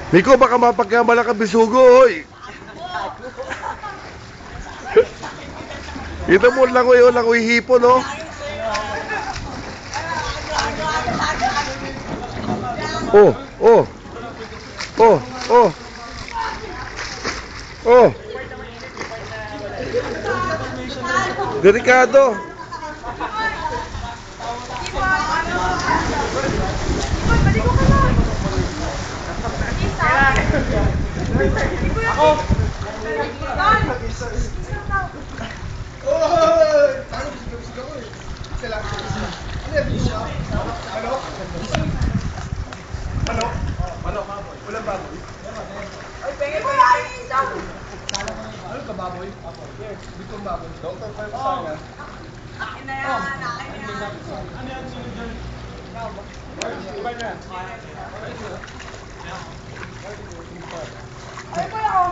Miko, baka mapagkamala ka bisugo, hoy. Ito mo, langoy hipon, no? Oh, oh. Oh, oh. Oh. Delikado. Manok, ulang baboy. Ay, pengen mo ano ka baboy? Yes, bitong baboy. Doktor pa yung sana. Akin na yan, akin na yan. Ano yan, sino dyan? Iba na. Ay, pa ako.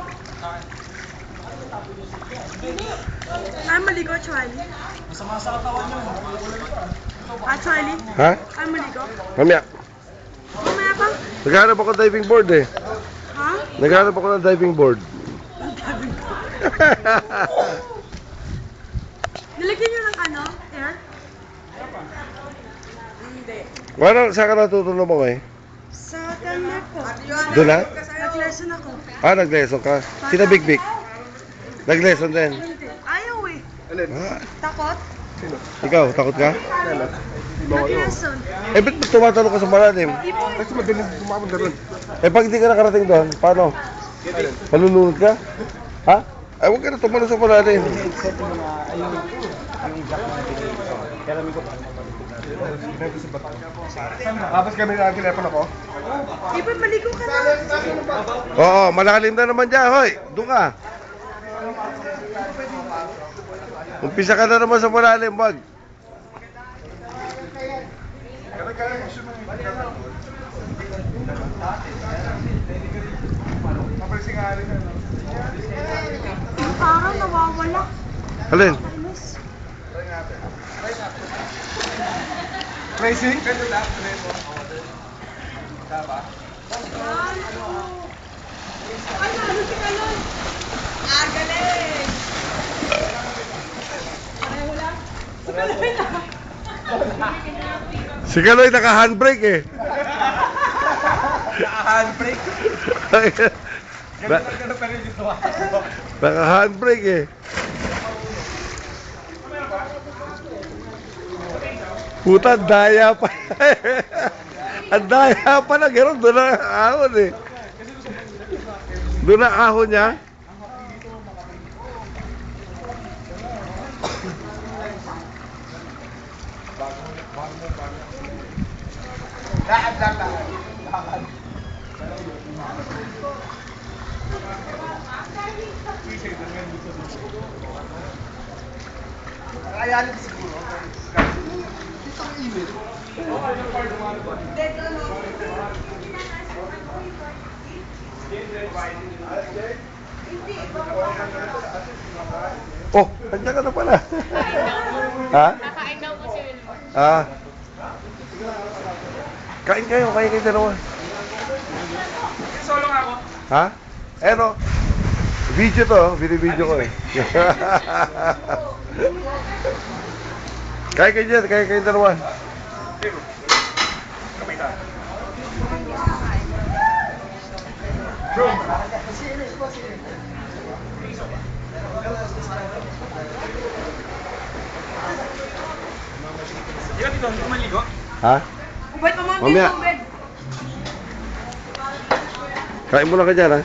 Ay, maligo, Charlie. Masama sa katawan niyo. Ah, Charlie? Ha? Ay, maligo. Mamaya. Mamaya pa? Naghanap ako ng diving board eh. Ha? Naghanap ako ng diving board. Nilagyan nyo ng ano? Air? Hindi. Wala, saan ka natutulong mo eh? Sa Telmac po. Doon na? Nag-lesson ako. Ah, nag-lesson ka? Sina Big Big? Nag-lesson din? Hindi. Ayaw eh. Ah, Takot? ikaw, takot ka? Nag-lesson. Eh, ba't tumatanong ka sa malalim? Di po. Kasi madaling bumabog na rin. Eh, pag hindi ka nakarating doon, paano? Malulunod ka? Ha? Ay, huwag ka na tumalon sa malalim. Tapos kami na ang telepono ko. Di ba, maligo ka na? Oo, malalim na naman dyan, hoy. Doon ka. Umpisa ka na naman sa malalim, wag. Parang nawawala. Alin? Racing? Ay, nalo si Kalon. Ah, galing. Ay, wala. Si Kalon na. Si Kaloy naka-handbrake eh. Naka-handbrake. Ganun pa rin dito. Naka-handbrake eh. Puta, daya pa. Ang daya pa na gano'n. Doon na ahon eh. Doon na ahon niya. Lakad. Kakayanin siguro. Ito ang email. Oh, nandiyan ka na pala. Ha? Kakain daw po si Wilmore. Ah. Kain kayo dalawa. Solo nga ako. Ha? Eh no. Video to, video ko eh. Kain kayo dalawa. Kamay tayo. Di ba dito, hindi ko maligo? Ha? Ubay pa mga Mamaya. ubay. Kain mo lang ka dyan ha.